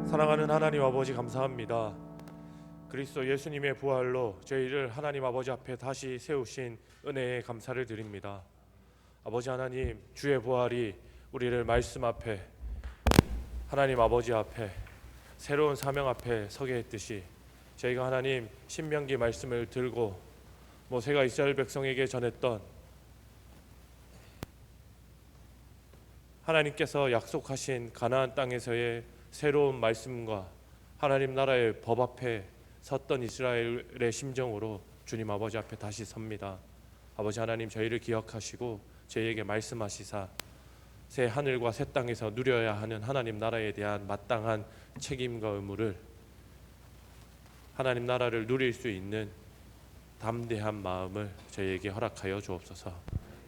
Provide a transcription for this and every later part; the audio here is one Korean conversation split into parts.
사랑하는 하나님 아버지, 감사합니다. 그리스도 예수님의 부활로 저희를 하나님 아버지 앞에 다시 세우신 은혜에 감사를 드립니다. 아버지 하나님, 주의 부활이 우리를 말씀 앞에, 하나님 아버지 앞에, 새로운 사명 앞에 서게 했듯이 저희가 하나님 신명기 말씀을 들고 모세가 이스라엘 백성에게 전했던 하나님께서 약속하신 가나안 땅에서의 새로운 말씀과 하나님 나라의 법 앞에 섰던 이스라엘의 심정으로 주님 아버지 앞에 다시 섭니다. 아버지 하나님, 저희를 기억하시고 저희에게 말씀하시사 새 하늘과 새 땅에서 누려야 하는 하나님 나라에 대한 마땅한 책임과 의무를, 하나님 나라를 누릴 수 있는 담대한 마음을 저희에게 허락하여 주옵소서.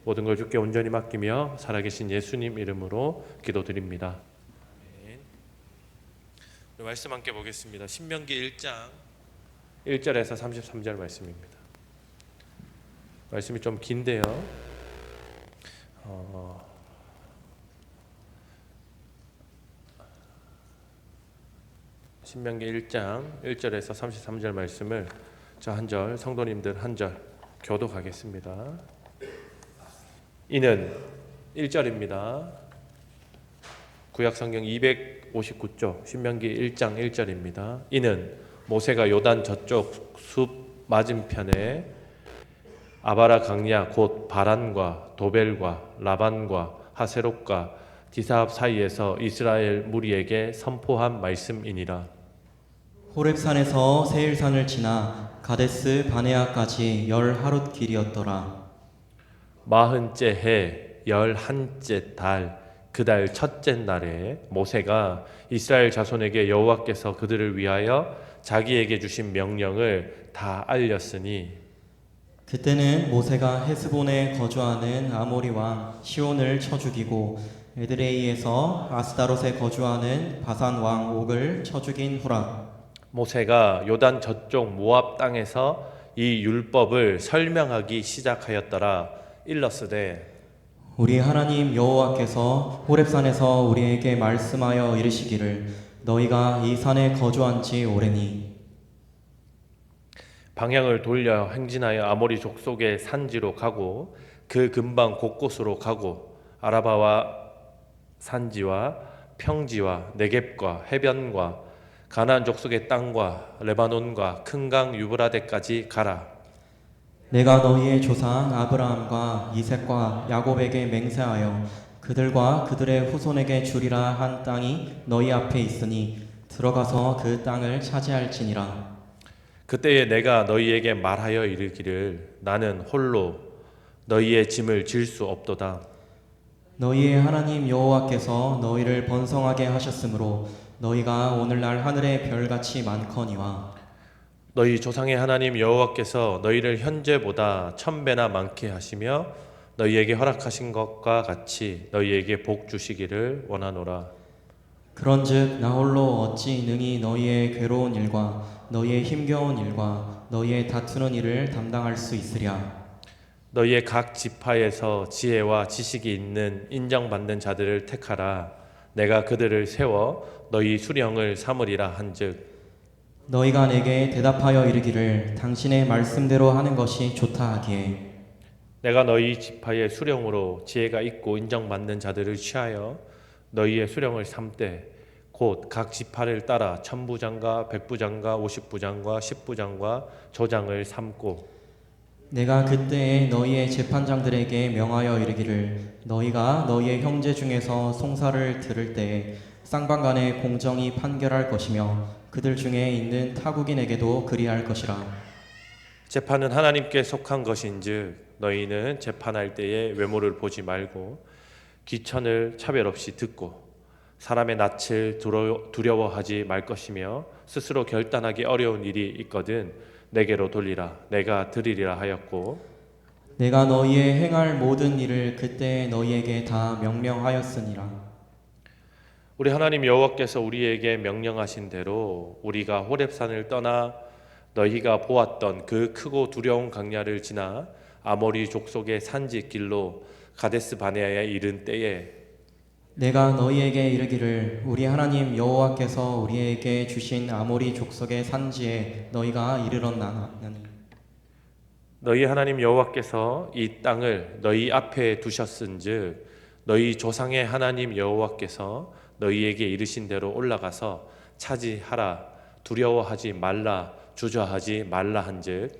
모든 걸 주께 온전히 맡기며 살아계신 예수님 이름으로 기도드립니다. 아멘. 말씀 함께 보겠습니다. 신명기 1장 1절에서 33절 말씀입니다. 말씀이 좀 긴데요. 신명기 1장 1절에서 33절 말씀을 저 한 절, 성도님들 한 절 교독하겠습니다. 이는 1절입니다. 구약성경 259쪽 신명기 1장 1절입니다. 이는 모세가 요단 저쪽 숲 맞은편에 아바라 강야 곧 바란과 도벨과 라반과 하세롯과 디사합 사이에서 이스라엘 무리에게 선포한 말씀이니라. 호렙산에서 세일산을 지나 가데스 바네아까지 10하룻 길이었더라. 40째 해 11째 달 그 달 첫째 날에 모세가 이스라엘 자손에게 여호와께서 그들을 위하여 자기에게 주신 명령을 다 알렸으니, 그때는 모세가 헤스본에 거주하는 아모리 왕 시온을 쳐 죽이고 에드레이에서 아스다롯에 거주하는 바산 왕 옥을 쳐 죽인 후라. 모세가 요단 저쪽 모압 땅에서 이 율법을 설명하기 시작하였더라. 일러스되, 우리 하나님 여호와께서 호렙산에서 우리에게 말씀하여 이르시기를 너희가 이 산에 거주한 지 오래니 방향을 돌려 행진하여 아모리 족속의 산지로 가고 그 근방 곳곳으로 가고 아라바와 산지와 평지와 네겝과 해변과 가나안 족속의 땅과 레바논과 큰 강 유브라데까지 가라. 내가 너희의 조상 아브라함과 이색과 야곱에게 맹세하여 그들과 그들의 후손에게 주리라 한 땅이 너희 앞에 있으니 들어가서 그 땅을 차지할지니라. 그때에 내가 너희에게 말하여 이르기를 나는 홀로 너희의 짐을 질 수 없도다. 너희의 하나님 여호와께서 너희를 번성하게 하셨으므로 너희가 오늘날 하늘의 별같이 많거니와 너희 조상의 하나님 여호와께서 너희를 현재보다 1000배나 많게 하시며 너희에게 허락하신 것과 같이 너희에게 복 주시기를 원하노라. 그런즉 나 홀로 어찌 능히 너희의 괴로운 일과 너희의 힘겨운 일과 너희의 다투는 일을 담당할 수 있으랴. 너희의 각 지파에서 지혜와 지식이 있는 인정받는 자들을 택하라. 내가 그들을 세워 너희 수령을 삼으리라 한즉 너희가 내게 대답하여 이르기를 당신의 말씀대로 하는 것이 좋다 하기에 내가 너희 지파의 수령으로 지혜가 있고 인정받는 자들을 취하여 너희의 수령을 삼되 곧 각 지파를 따라 천부장과 백부장과 50부장과 10부장과 조장을 삼고 내가 그때에 너희의 재판장들에게 명하여 이르기를 너희가 너희의 형제 중에서 송사를 들을 때에 쌍방간에 공정히 판결할 것이며 그들 중에 있는 타국인에게도 그리할 것이라. 재판은 하나님께 속한 것인즉 너희는 재판할 때에 외모를 보지 말고 귀천을 차별 없이 듣고 사람의 낯을 두려워하지 말 것이며 스스로 결단하기 어려운 일이 있거든 내게로 돌리라. 내가 드리리라 하였고 내가 너희의 행할 모든 일을 그때 너희에게 다 명령하였으니라. 우리 하나님 여호와께서 우리에게 명령하신 대로 우리가 호렙산을 떠나 너희가 보았던 그 크고 두려운 강야를 지나 아모리 족속의 산지길로 가데스 바네아에 이른 때에 내가 너희에게 이르기를 우리 하나님 여호와께서 우리에게 주신 아모리 족속의 산지에 너희가 이르렀나니 너희 하나님 여호와께서 이 땅을 너희 앞에 두셨은즉 너희 조상의 하나님 여호와께서 너희에게 이르신 대로 올라가서 차지하라. 두려워하지 말라. 주저하지 말라 한즉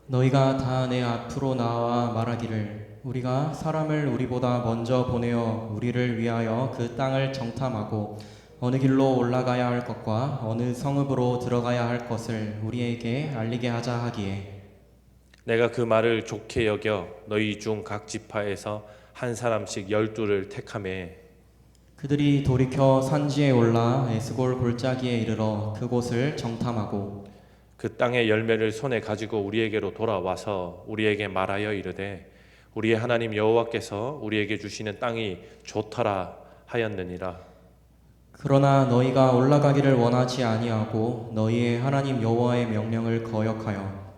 너희가 다 내 앞으로 나와 말하기를 우리가 사람을 우리보다 먼저 보내어 우리를 위하여 그 땅을 정탐하고 어느 길로 올라가야 할 것과 어느 성읍으로 들어가야 할 것을 우리에게 알리게 하자 하기에 내가 그 말을 좋게 여겨 너희 중 각 지파에서 한 사람씩 12를 택하매 그들이 돌이켜 산지에 올라 에스골 골짜기에 이르러 그곳을 정탐하고 그 땅의 열매를 손에 가지고 우리에게로 돌아와서 우리에게 말하여 이르되 우리의 하나님 여호와께서 우리에게 주시는 땅이 좋더라 하였느니라. 그러나 너희가 올라가기를 원하지 아니하고 너희의 하나님 여호와의 명령을 거역하여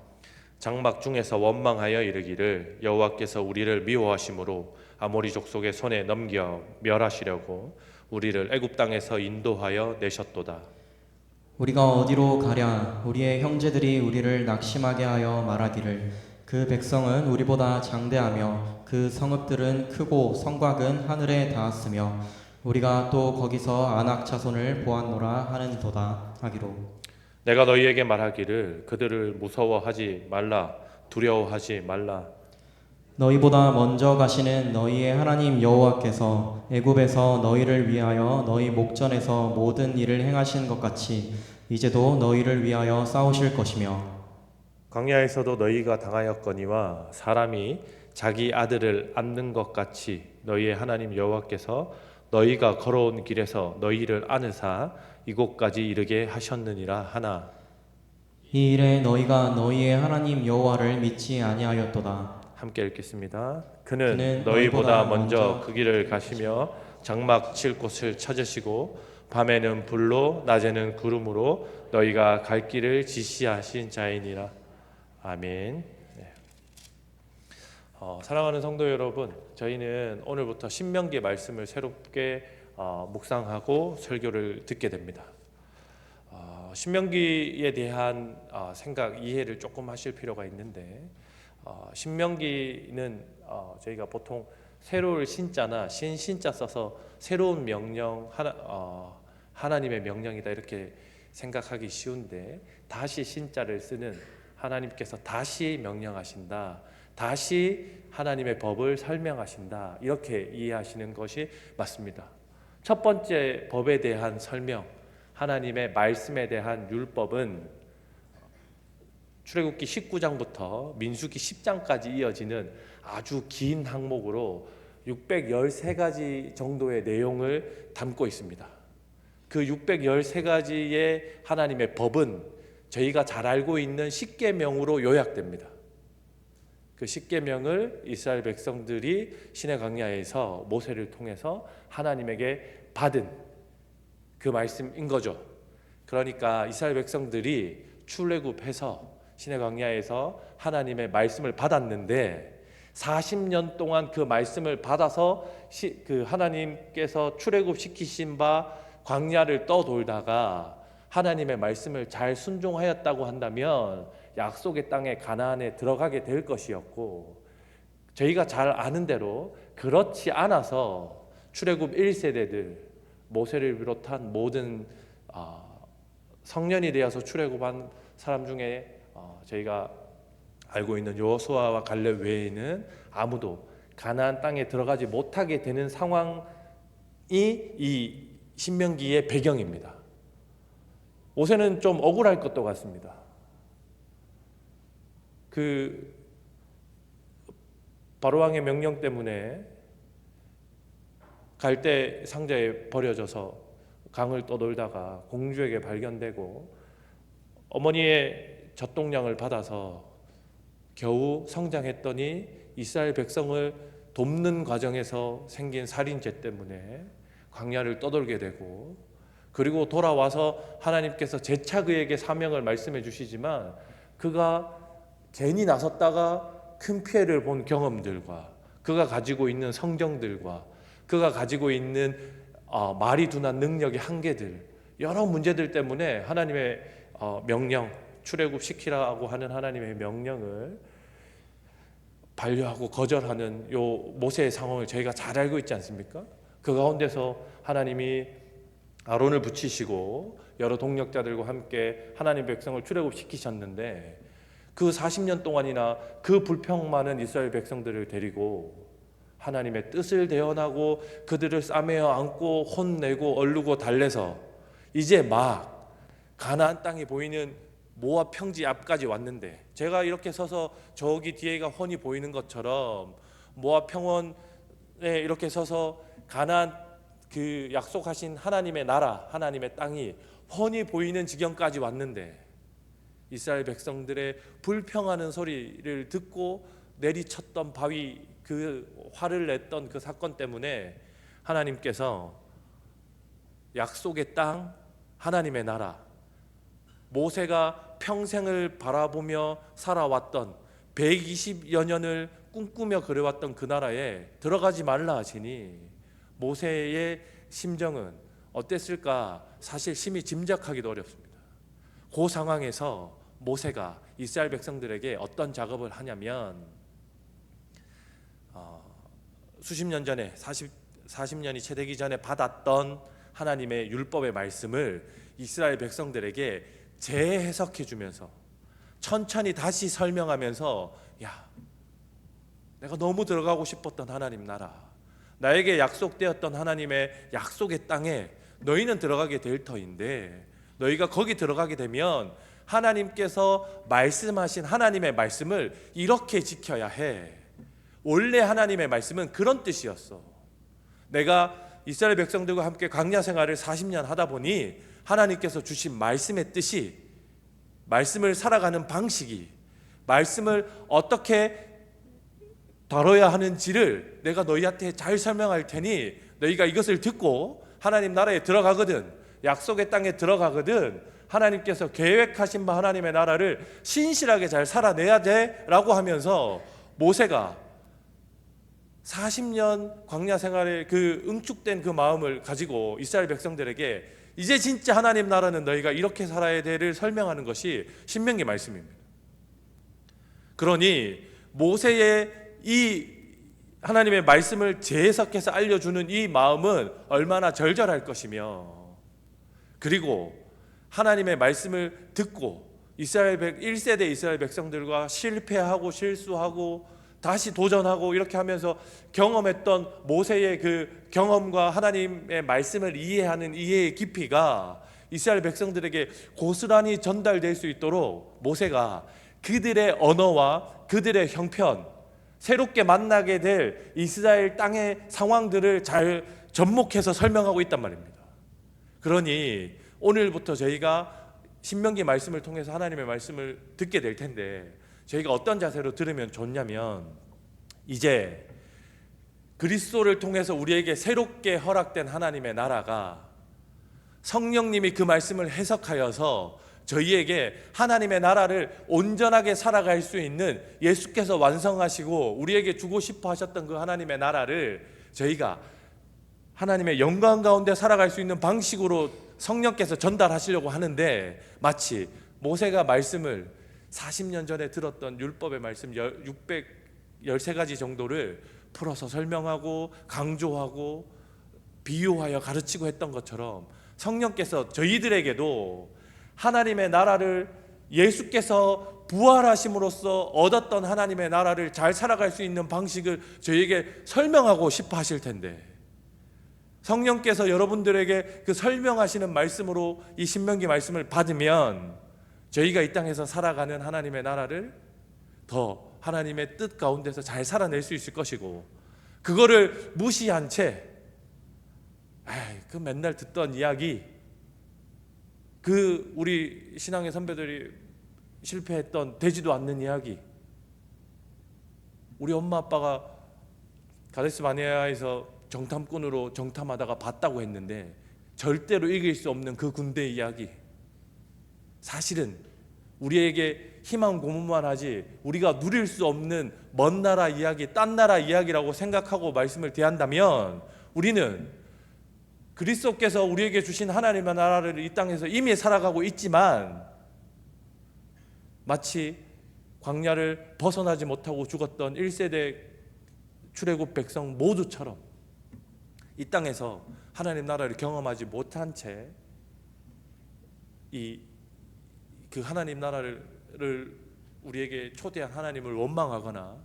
장막 중에서 원망하여 이르기를 여호와께서 우리를 미워하심으로 아모리 족속의 손에 넘겨 멸하시려고 우리를 애굽 땅에서 인도하여 내셨도다. 우리가 어디로 가랴 우리의 형제들이 우리를 낙심하게 하여 말하기를 그 백성은 우리보다 장대하며 그 성읍들은 크고 성곽은 하늘에 닿았으며 우리가 또 거기서 아낙 자손을 보았노라 하는도다 하기로 내가 너희에게 말하기를 그들을 무서워하지 말라. 두려워하지 말라. 너희보다 먼저 가시는 너희의 하나님 여호와께서 애굽에서 너희를 위하여 너희 목전에서 모든 일을 행하신 것 같이 이제도 너희를 위하여 싸우실 것이며 광야에서도 너희가 당하였거니와 사람이 자기 아들을 안는 것 같이 너희의 하나님 여호와께서 너희가 걸어온 길에서 너희를 안으사 이곳까지 이르게 하셨느니라 하나. 이 일에 너희가 너희의 하나님 여호와를 믿지 아니하였도다. 함께 읽겠습니다. 그는 그는 너희보다 너희보다 먼저 먼저 그 길을 가시며 장막 칠 곳을 찾으시고 밤에는 불로 낮에는 구름으로 너희가 갈 길을 지시하신 자이니라. 아멘. 네. 사랑하는 성도 여러분, 저희는 오늘부터 신명기 말씀을 새롭게 묵상하고 설교를 듣게 됩니다. 신명기에 대한 생각, 이해를 조금 하실 필요가 있는데 신명기는 저희가 보통 새로울 신자나 신자 써서 새로운 명령 하나님의 명령이다 이렇게 생각하기 쉬운데 다시 신자를 쓰는 하나님께서 다시 명령하신다, 다시 하나님의 법을 설명하신다 이렇게 이해하시는 것이 맞습니다. 첫 번째 법에 대한 설명, 하나님의 말씀에 대한 율법은 출애굽기 19장부터 민수기 10장까지 이어지는 아주 긴 항목으로 613가지 정도의 내용을 담고 있습니다. 그 613가지의 하나님의 법은 저희가 잘 알고 있는 십계명으로 요약됩니다. 그 십계명을 이스라엘 백성들이 시내 광야에서 모세를 통해서 하나님에게 받은 그 말씀인 거죠. 그러니까 이스라엘 백성들이 출애굽해서 시내 광야에서 하나님의 말씀을 받았는데 40년 동안 그 말씀을 받아서 그 하나님께서 출애굽시키신 바 광야를 떠돌다가 하나님의 말씀을 잘 순종하였다고 한다면 약속의 땅에 가나안에 들어가게 될 것이었고, 저희가 잘 아는 대로 그렇지 않아서 출애굽 1세대들 모세를 비롯한 모든 성년이 되어서 출애굽한 사람 중에 저희가 알고 있는 여호수아와 갈렙 외에는 아무도 가나안 땅에 들어가지 못하게 되는 상황이 이 신명기의 배경입니다. 모세는 좀 억울할 것도 같습니다. 그 바로왕의 명령 때문에 갈대 상자에 버려져서 강을 떠돌다가 공주에게 발견되고 어머니의 젖동량을 받아서 겨우 성장했더니 이스라엘 백성을 돕는 과정에서 생긴 살인죄 때문에 광야를 떠돌게 되고, 그리고 돌아와서 하나님께서 재차 그에게 사명을 말씀해 주시지만 그가 괜히 나섰다가 큰 피해를 본 경험들과 그가 가지고 있는 성정들과 그가 가지고 있는 말이 둔한 능력의 한계들, 여러 문제들 때문에 하나님의 명령, 출애굽시키라고 하는 하나님의 명령을 반려하고 거절하는 요 모세의 상황을 저희가 잘 알고 있지 않습니까? 그 가운데서 하나님이 아론을 붙이시고 여러 동력자들과 함께 하나님 백성을 출애굽시키셨는데, 그 40년 동안이나 그 불평 많은 이스라엘 백성들을 데리고 하나님의 뜻을 대언하고 그들을 싸매어 안고 혼내고 얼르고 달래서 이제 막 가나안 땅이 보이는 모압 평지 앞까지 왔는데, 제가 이렇게 서서 저기 뒤에가 훤히 보이는 것처럼 모압 평원에 이렇게 서서 가나안 그 약속하신 하나님의 나라, 하나님의 땅이 훤히 보이는 지경까지 왔는데, 이스라엘 백성들의 불평하는 소리를 듣고 내리쳤던 바위, 그 화를 냈던 그 사건 때문에 하나님께서 약속의 땅, 하나님의 나라, 모세가 평생을 바라보며 살아왔던 120여 년을 꿈꾸며 그려왔던 그 나라에 들어가지 말라 하시니 모세의 심정은 어땠을까? 사실 심히 짐작하기도 어렵습니다. 그 상황에서 모세가 이스라엘 백성들에게 어떤 작업을 하냐면, 수십 년 전에 40년이 채 되기 전에 받았던 하나님의 율법의 말씀을 이스라엘 백성들에게 재해석해 주면서 천천히 다시 설명하면서, 야, 내가 너무 들어가고 싶었던 하나님 나라, 나에게 약속되었던 하나님의 약속의 땅에 너희는 들어가게 될 터인데, 너희가 거기 들어가게 되면 하나님께서 말씀하신 하나님의 말씀을 이렇게 지켜야 해. 원래 하나님의 말씀은 그런 뜻이었어. 내가 이스라엘 백성들과 함께 광야 생활을 40년 하다 보니 하나님께서 주신 말씀의 뜻이, 말씀을 살아가는 방식이, 말씀을 어떻게 다뤄야 하는지를 내가 너희한테 잘 설명할 테니 너희가 이것을 듣고 하나님 나라에 들어가거든, 약속의 땅에 들어가거든 하나님께서 계획하신 바 하나님의 나라를 신실하게 잘 살아내야 돼 라고 하면서, 모세가 40년 광야 생활의 그 응축된 그 마음을 가지고 이스라엘 백성들에게 이제 진짜 하나님 나라는 너희가 이렇게 살아야 돼를 설명하는 것이 신명기 말씀입니다. 그러니 모세의 이 하나님의 말씀을 재해석해서 알려주는 이 마음은 얼마나 절절할 것이며, 그리고 하나님의 말씀을 듣고 1세대 이스라엘 백성들과 실패하고 실수하고 다시 도전하고 이렇게 하면서 경험했던 모세의 그 경험과 하나님의 말씀을 이해하는 이해의 깊이가 이스라엘 백성들에게 고스란히 전달될 수 있도록 모세가 그들의 언어와 그들의 형편, 새롭게 만나게 될 이스라엘 땅의 상황들을 잘 접목해서 설명하고 있단 말입니다. 그러니 오늘부터 저희가 신명기 말씀을 통해서 하나님의 말씀을 듣게 될 텐데, 저희가 어떤 자세로 들으면 좋냐면, 이제 그리스도를 통해서 우리에게 새롭게 허락된 하나님의 나라가 성령님이 그 말씀을 해석하여서 저희에게 하나님의 나라를 온전하게 살아갈 수 있는, 예수께서 완성하시고 우리에게 주고 싶어 하셨던 그 하나님의 나라를 저희가 하나님의 영광 가운데 살아갈 수 있는 방식으로 성령께서 전달하시려고 하는데, 마치 모세가 말씀을 40년 전에 들었던 율법의 말씀 613가지 정도를 풀어서 설명하고 강조하고 비유하여 가르치고 했던 것처럼, 성령께서 저희들에게도 하나님의 나라를, 예수께서 부활하심으로써 얻었던 하나님의 나라를 잘 살아갈 수 있는 방식을 저희에게 설명하고 싶어 하실 텐데, 성령께서 여러분들에게 그 설명하시는 말씀으로 이 신명기 말씀을 받으면 저희가 이 땅에서 살아가는 하나님의 나라를 더 하나님의 뜻 가운데서 잘 살아낼 수 있을 것이고, 그거를 무시한 채 그 맨날 듣던 이야기, 그 우리 신앙의 선배들이 실패했던 되지도 않는 이야기, 우리 엄마 아빠가 가데스 바네아에서 정탐꾼으로 정탐하다가 봤다고 했는데 절대로 이길 수 없는 그 군대 이야기, 사실은 우리에게 희망 고문만 하지 우리가 누릴 수 없는 먼 나라 이야기, 딴 나라 이야기라고 생각하고 말씀을 대한다면 우리는 그리스도께서 우리에게 주신 하나님의 나라를 이 땅에서 이미 살아가고 있지만 마치 광야를 벗어나지 못하고 죽었던 1세대 출애굽 백성 모두처럼 이 땅에서 하나님 나라를 경험하지 못한 채 그 하나님 나라를 우리에게 초대한 하나님을 원망하거나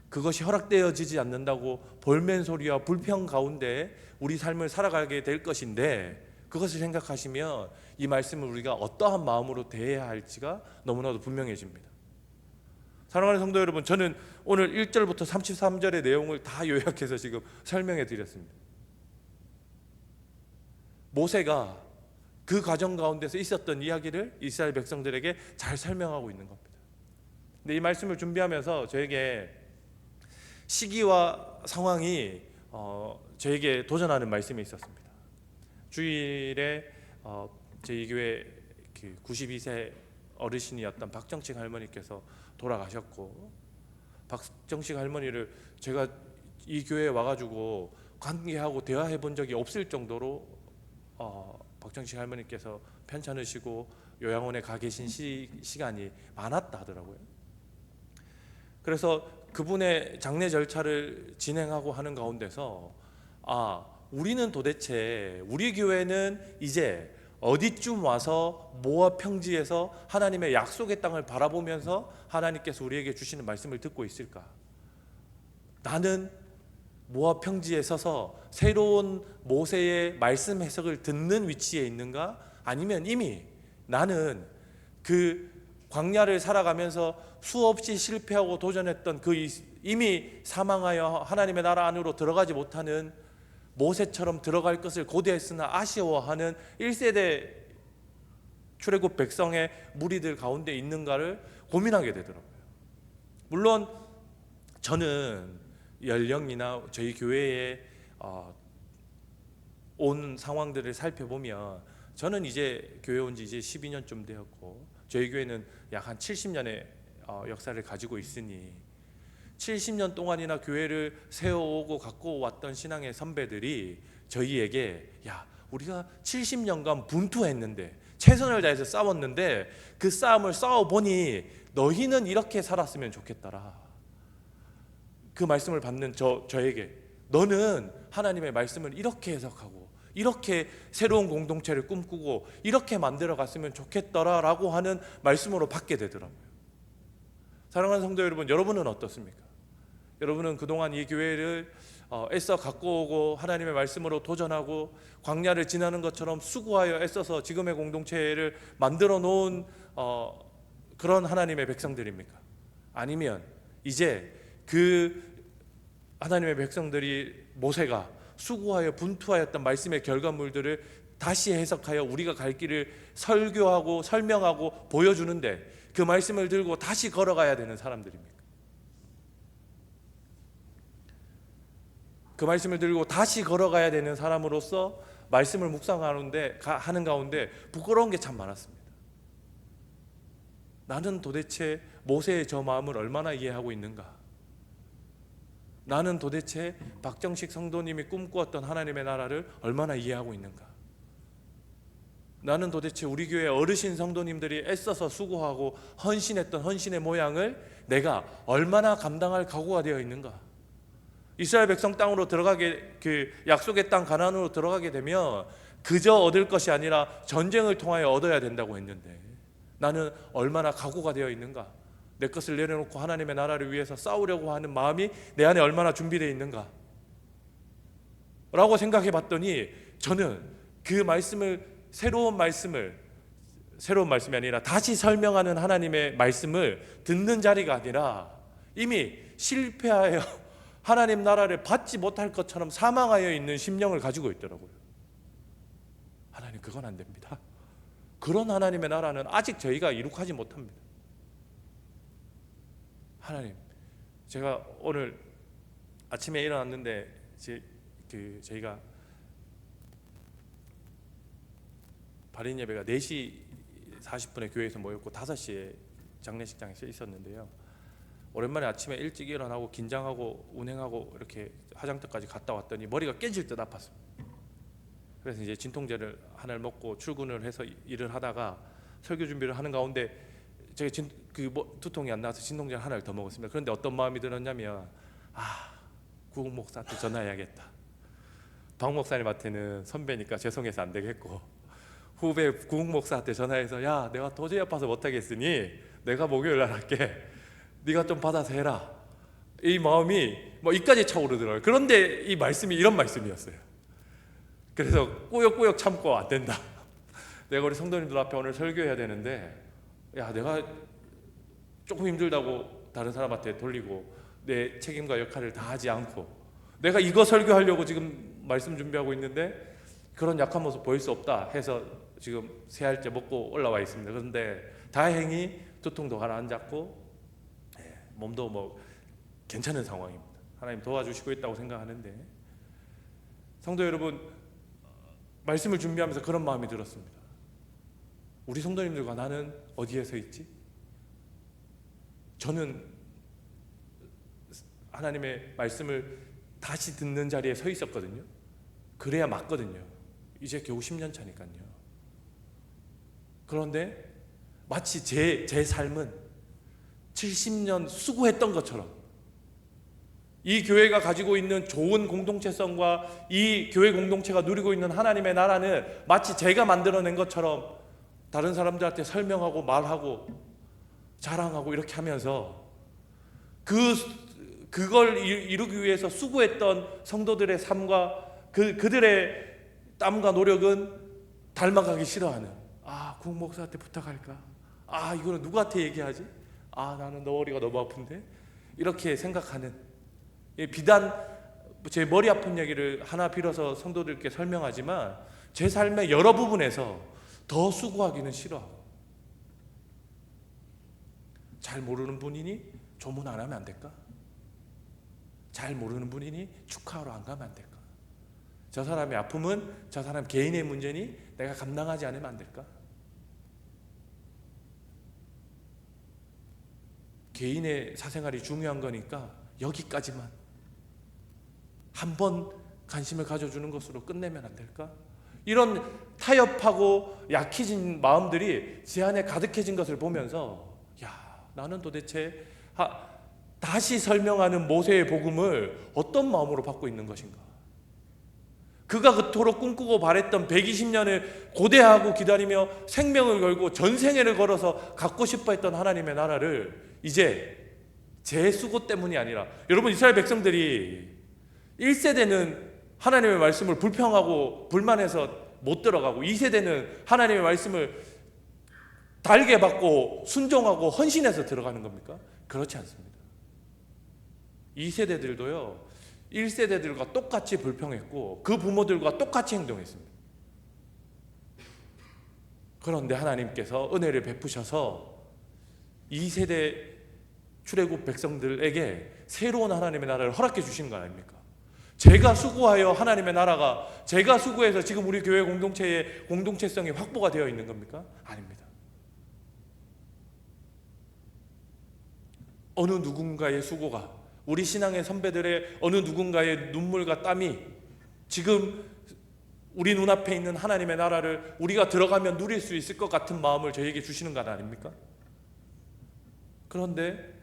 그것이 허락되어지지 않는다고 볼멘소리와 불평 가운데 우리 삶을 살아가게 될 것인데, 그것을 생각하시면 이 말씀을 우리가 어떠한 마음으로 대해야 할지가 너무나도 분명해집니다. 사랑하는 성도 여러분, 저는 오늘 1절부터 33절의 내용을 다 요약해서 지금 설명해 드렸습니다. 모세가 그 과정 가운데서 있었던 이야기를 이스라엘 백성들에게 잘 설명하고 있는 겁니다. 근데 이 말씀을 준비하면서 저에게 시기와 상황이 저에게 도전하는 말씀이 있었습니다. 주일에 저희 교회 92세 어르신이었던 박정식 할머니께서 돌아가셨고, 박정식 할머니를 제가 이 교회에 와가지고 관계하고 대화해 본 적이 없을 정도로 박정식 할머니께서 편찮으시고 요양원에 가 계신 시간이 많았다 하더라고요. 그래서 그분의 장례 절차를 진행하고 하는 가운데서 우리는 도대체 우리 교회는 이제 어디쯤 와서 모압 평지에서 하나님의 약속의 땅을 바라보면서 하나님께서 우리에게 주시는 말씀을 듣고 있을까? 나는 모압 평지에 서서 새로운 모세의 말씀 해석을 듣는 위치에 있는가? 아니면 이미 나는 그 광야를 살아가면서 수없이 실패하고 도전했던 그 이미 사망하여 하나님의 나라 안으로 들어가지 못하는 모세처럼 들어갈 것을 고대했으나 아쉬워하는 1세대 출애굽 백성의 무리들 가운데 있는가를 고민하게 되더라고요. 물론 저는 연령이나 저희 교회에 온 상황들을 살펴보면 저는 이제 교회 온 지 이제 12년쯤 되었고, 저희 교회는 약 한 70년의 역사를 가지고 있으니 70년 동안이나 교회를 세워오고 갖고 왔던 신앙의 선배들이 저희에게 우리가 70년간 분투했는데 최선을 다해서 싸웠는데 그 싸움을 싸워보니 너희는 이렇게 살았으면 좋겠더라. 그 말씀을 받는 저에게 너는 하나님의 말씀을 이렇게 해석하고 이렇게 새로운 공동체를 꿈꾸고 이렇게 만들어 갔으면 좋겠더라라고 하는 말씀으로 받게 되더라고요. 사랑하는 성도 여러분, 여러분은 어떻습니까? 여러분은 그동안 이 교회를 애써 갖고 오고 하나님의 말씀으로 도전하고 광야를 지나는 것처럼 수고하여 애써서 지금의 공동체를 만들어 놓은 그런 하나님의 백성들입니까? 아니면 이제 그 하나님의 백성들이 모세가 수고하여 분투하였던 말씀의 결과물들을 다시 해석하여 우리가 갈 길을 설교하고 설명하고 보여주는데 그 말씀을 들고 다시 걸어가야 되는 사람들입니까? 그 말씀을 들고 다시 걸어가야 되는 사람으로서 말씀을 묵상하는 가운데 부끄러운 게 참 많았습니다. 나는 도대체 모세의 저 마음을 얼마나 이해하고 있는가? 나는 도대체 박정식 성도님이 꿈꾸었던 하나님의 나라를 얼마나 이해하고 있는가? 나는 도대체 우리 교회 어르신 성도님들이 애써서 수고하고 헌신했던 헌신의 모양을 내가 얼마나 감당할 각오가 되어 있는가? 이스라엘 백성 땅으로 들어가게, 그 약속의 땅 가나안으로 들어가게 되면 그저 얻을 것이 아니라 전쟁을 통하여 얻어야 된다고 했는데 나는 얼마나 각오가 되어 있는가? 내 것을 내려놓고 하나님의 나라를 위해서 싸우려고 하는 마음이 내 안에 얼마나 준비되어 있는가? 라고 생각해 봤더니 저는 그 말씀을 새로운 말씀이 아니라 다시 설명하는 하나님의 말씀을 듣는 자리가 아니라 이미 실패하여 하나님 나라를 받지 못할 것처럼 사망하여 있는 심령을 가지고 있더라고요. 하나님, 그건 안 됩니다. 그런 하나님의 나라는 아직 저희가 이룩하지 못합니다. 하나님, 제가 오늘 아침에 일어났는데 저희가 발인 예배가 4시 40분에 교회에서 모였고 5시에 장례식장에서 있었는데요. 오랜만에 아침에 일찍 일어나고 긴장하고 운행하고 이렇게 화장터까지 갔다 왔더니 머리가 깨질 듯 아팠습니다. 그래서 이제 진통제를 하나를 먹고 출근을 해서 일을 하다가 설교 준비를 하는 가운데 제가 두통이 안 나와서 진통제를 하나를 더 먹었습니다. 그런데 어떤 마음이 들었냐면 구국 목사한테 전화해야겠다. 박 목사님한테는 선배니까 죄송해서 안 되겠고 후배 구국 목사한테 전화해서 야 내가 도저히 아파서 못하겠으니 내가 목요일 날 할게. 네가 좀 받아서 해라. 이 마음이 뭐 이까지 차오르더라고요. 그런데 이 말씀이 이런 말씀이었어요. 그래서 꾸역꾸역 참고 안 된다. 내가 우리 성도님들 앞에 오늘 설교해야 되는데 야 내가 조금 힘들다고 다른 사람한테 돌리고 내 책임과 역할을 다 하지 않고 내가 이거 설교하려고 지금 말씀 준비하고 있는데 그런 약한 모습 보일 수 없다 해서 지금 세알째 먹고 올라와 있습니다. 그런데 다행히 두통도 가라앉았고 몸도 뭐 괜찮은 상황입니다. 하나님 도와주시고 있다고 생각하는데 성도 여러분, 말씀을 준비하면서 그런 마음이 들었습니다. 우리 성도님들과 나는 어디에 서 있지? 저는 하나님의 말씀을 다시 듣는 자리에 서 있었거든요. 그래야 맞거든요. 이제 겨우 10년 차니까요. 그런데 마치 제 삶은 70년 수고했던 것처럼 이 교회가 가지고 있는 좋은 공동체성과 이 교회 공동체가 누리고 있는 하나님의 나라는 마치 제가 만들어낸 것처럼 다른 사람들한테 설명하고 말하고 자랑하고 이렇게 하면서 그걸 이루기 위해서 수고했던 성도들의 삶과 그들의 땀과 노력은 닮아가기 싫어하는 구국 목사한테 부탁할까? 이거는 누구한테 얘기하지? 나는 너 머리가 너무 아픈데? 이렇게 생각하는 비단 제 머리 아픈 얘기를 하나 빌어서 성도들께 설명하지만 제 삶의 여러 부분에서 더 수고하기는 싫어하고 잘 모르는 분이니 조문 안 하면 안 될까? 잘 모르는 분이니 축하하러 안 가면 안 될까? 저 사람의 아픔은 저 사람 개인의 문제니 내가 감당하지 않으면 안 될까? 개인의 사생활이 중요한 거니까 여기까지만 한 번 관심을 가져주는 것으로 끝내면 안 될까? 이런 타협하고 약해진 마음들이 제 안에 가득해진 것을 보면서 나는 도대체 다시 설명하는 모세의 복음을 어떤 마음으로 받고 있는 것인가? 그가 그토록 꿈꾸고 바랬던 120년을 고대하고 기다리며 생명을 걸고 전생애를 걸어서 갖고 싶어 했던 하나님의 나라를 이제 제 수고 때문이 아니라 여러분 이스라엘 백성들이 1세대는 하나님의 말씀을 불평하고 불만해서 못 들어가고 2세대는 하나님의 말씀을 달게 받고 순종하고 헌신해서 들어가는 겁니까? 그렇지 않습니다. 2세대들도요 1세대들과 똑같이 불평했고 그 부모들과 똑같이 행동했습니다. 그런데 하나님께서 은혜를 베푸셔서 2세대 출애굽 백성들에게 새로운 하나님의 나라를 허락해 주시는 거 아닙니까? 제가 수고하여 하나님의 나라가 제가 수고해서 지금 우리 교회 공동체의 공동체성이 확보가 되어 있는 겁니까? 아닙니다. 어느 누군가의 수고가 우리 신앙의 선배들의 어느 누군가의 눈물과 땀이 지금 우리 눈앞에 있는 하나님의 나라를 우리가 들어가면 누릴 수 있을 것 같은 마음을 저에게 주시는 것 아닙니까? 그런데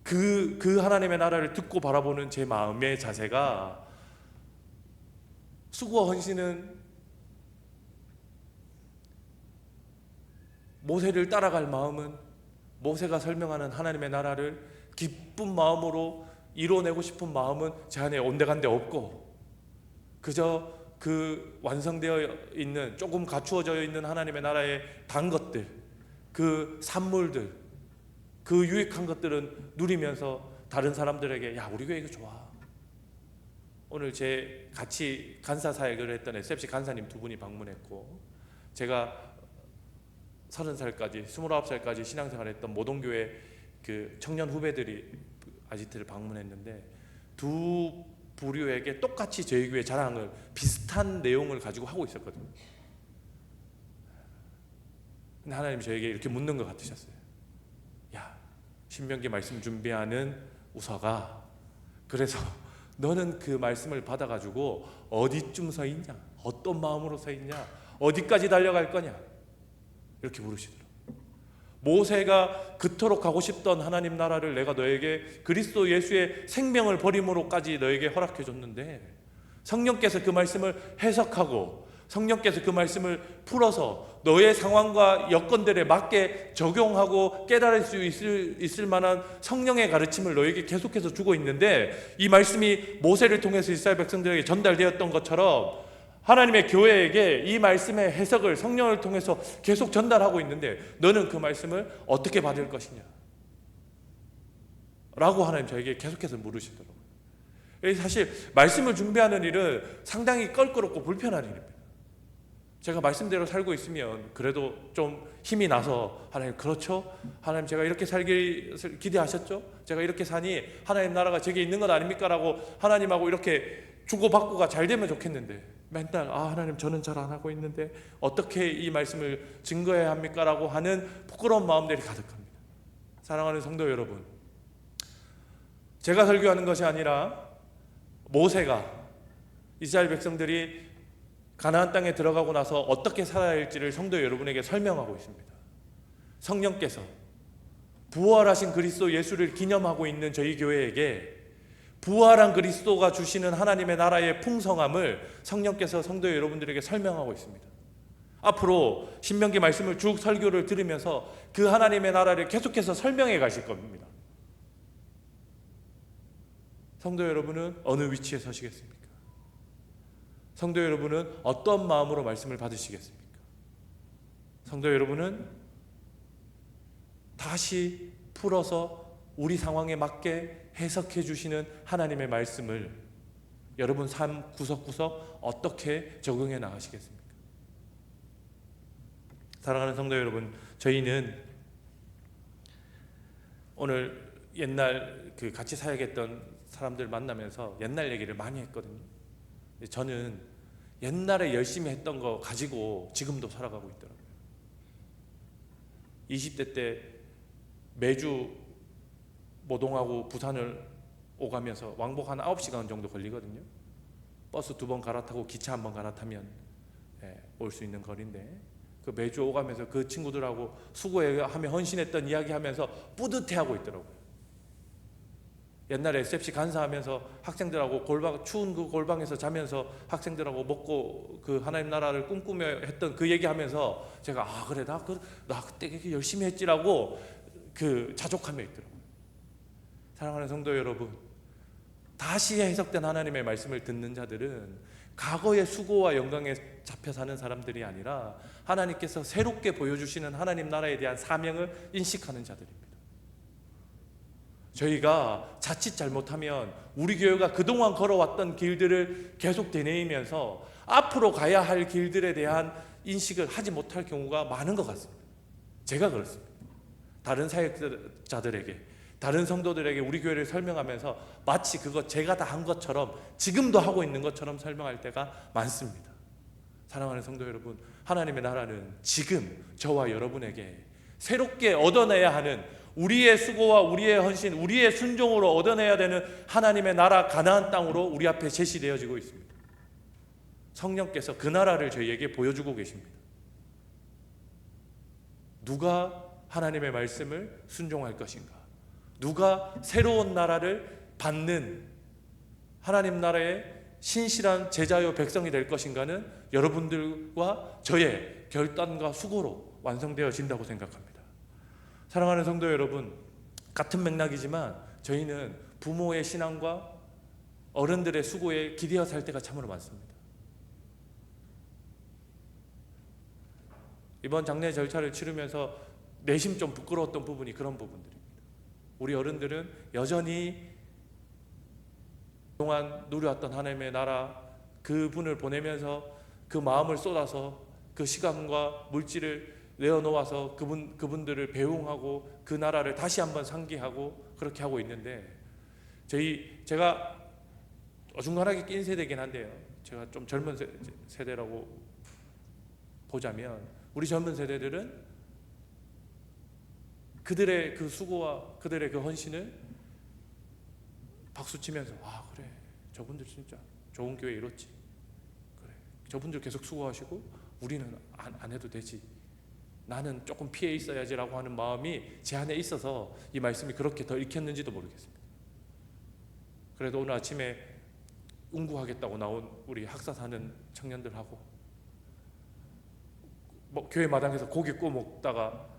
그 하나님의 나라를 듣고 바라보는 제 마음의 자세가 수고와 헌신은 모세를 따라갈 마음은 모세가 설명하는 하나님의 나라를 기쁜 마음으로 이뤄내고 싶은 마음은 제 안에 온데간데 없고 그저 그 완성되어 있는 조금 갖추어져 있는 하나님의 나라의 단 것들 그 산물들 그 유익한 것들은 누리면서 다른 사람들에게 우리 교회 이거 좋아. 오늘 제 같이 간사 사역을 했던 SFC 간사님 두 분이 방문했고 제가 30살까지 29살까지 신앙생활했던 모동교회 그 청년 후배들이 아지트를 방문했는데 두 부류에게 똑같이 저희 교회 자랑을 비슷한 내용을 가지고 하고 있었거든요. 근데 하나님이 저에게 이렇게 묻는 것 같으셨어요. 신명기 말씀 준비하는 우서가, 그래서 너는 그 말씀을 받아가지고 어디쯤 서 있냐, 어떤 마음으로 서 있냐, 어디까지 달려갈 거냐, 이렇게 물으시더라고요. 모세가 그토록 가고 싶던 하나님 나라를 내가 너에게 그리스도 예수의 생명을 버림으로까지 너에게 허락해 줬는데, 성령께서 그 말씀을 해석하고 성령께서 그 말씀을 풀어서 너의 상황과 여건들에 맞게 적용하고 깨달을 수 있을 만한 성령의 가르침을 너에게 계속해서 주고 있는데, 이 말씀이 모세를 통해서 이스라엘 백성들에게 전달되었던 것처럼 하나님의 교회에게 이 말씀의 해석을 성령을 통해서 계속 전달하고 있는데, 너는 그 말씀을 어떻게 받을 것이냐 라고 하나님 저에게 계속해서 물으시더라고요. 사실 말씀을 준비하는 일은 상당히 껄끄럽고 불편한 일입니다. 제가 말씀대로 살고 있으면 그래도 좀 힘이 나서, 하나님 그렇죠? 하나님 제가 이렇게 살길 기대하셨죠? 제가 이렇게 사니 하나님 나라가 제게 있는 것 아닙니까? 라고 하나님하고 이렇게 주고받고가 잘 되면 좋겠는데, 맨날 하나님 저는 잘 안 하고 있는데 어떻게 이 말씀을 증거해야 합니까? 라고 하는 부끄러운 마음들이 가득합니다. 사랑하는 성도 여러분, 제가 설교하는 것이 아니라 모세가 이스라엘 백성들이 가나안 땅에 들어가고 나서 어떻게 살아야 할지를 성도 여러분에게 설명하고 있습니다. 성령께서 부활하신 그리스도 예수를 기념하고 있는 저희 교회에게 부활한 그리스도가 주시는 하나님의 나라의 풍성함을 성령께서 성도 여러분들에게 설명하고 있습니다. 앞으로 신명기 말씀을 쭉 설교를 들으면서 그 하나님의 나라를 계속해서 설명해 가실 겁니다. 성도 여러분은 어느 위치에 서시겠습니까? 성도 여러분은 어떤 마음으로 말씀을 받으시겠습니까? 성도 여러분은 다시 풀어서 우리 상황에 맞게 해석해 주시는 하나님의 말씀을 여러분 삶 구석구석 어떻게 적용해 나가시겠습니까? 사랑하는 성도 여러분, 저희는 오늘 옛날 그 같이 사역했던 사람들 만나면서 옛날 얘기를 많이 했거든요. 저는 옛날에 열심히 했던 거 가지고 지금도 살아가고 있더라고요. 20대 때 매주 모동하고 부산을 오가면서 왕복 한 9시간 정도 걸리거든요. 버스 2번 갈아타고 기차 1번 갈아타면 올 수 있는 거리인데, 그 매주 오가면서 그 친구들하고 수고하며 헌신했던 이야기하면서 뿌듯해하고 있더라고요. 옛날에 SFC 간사하면서 학생들하고 추운 그 골방에서 자면서 학생들하고 먹고 그 하나님 나라를 꿈꾸며 했던 그 얘기하면서 제가 그래 나 그때 그렇게 열심히 했지라고 그 자족하며 있더라고요. 사랑하는 성도 여러분, 다시 해석된 하나님의 말씀을 듣는 자들은 과거의 수고와 영광에 잡혀 사는 사람들이 아니라 하나님께서 새롭게 보여주시는 하나님 나라에 대한 사명을 인식하는 자들입니다. 저희가 자칫 잘못하면 우리 교회가 그동안 걸어왔던 길들을 계속 되뇌이면서 앞으로 가야 할 길들에 대한 인식을 하지 못할 경우가 많은 것 같습니다. 제가 그렇습니다. 다른 사역자들에게, 다른 성도들에게 우리 교회를 설명하면서 마치 그거 제가 다 한 것처럼, 지금도 하고 있는 것처럼 설명할 때가 많습니다. 사랑하는 성도 여러분, 하나님의 나라는 지금 저와 여러분에게 새롭게 얻어내야 하는, 우리의 수고와 우리의 헌신, 우리의 순종으로 얻어내야 되는 하나님의 나라 가나안 땅으로 우리 앞에 제시되어지고 있습니다. 성령께서 그 나라를 저희에게 보여주고 계십니다. 누가 하나님의 말씀을 순종할 것인가? 누가 새로운 나라를 받는 하나님 나라의 신실한 제자요 백성이 될 것인가는 여러분들과 저의 결단과 수고로 완성되어진다고 생각합니다. 사랑하는 성도 여러분, 같은 맥락이지만 저희는 부모의 신앙과 어른들의 수고에 기대어 살 때가 참으로 많습니다. 이번 장례 절차를 치르면서 내심 좀 부끄러웠던 부분이 그런 부분들입니다. 우리 어른들은 여전히 그동안 누려왔던 하나님의 나라, 그분을 보내면서 그 마음을 쏟아서 그 시간과 물질을 내어놓아서 그분들을 배웅하고 그 나라를 다시 한번 상기하고 그렇게 하고 있는데, 제가 어중간하게 낀 세대이긴 한데요, 제가 좀 젊은 세대라고 보자면 우리 젊은 세대들은 그들의 그 수고와 그들의 그 헌신을 박수치면서 그래, 저분들 진짜 좋은 교회 이렇지, 그래, 저분들 계속 수고하시고 우리는 안 해도 되지, 나는 조금 피해 있어야지라고 하는 마음이 제 안에 있어서 이 말씀이 그렇게 더 읽혔는지도 모르겠습니다. 그래도 오늘 아침에 운구하겠다고 나온 우리 학사 사는 청년들하고 교회 마당에서 고기 구워 먹다가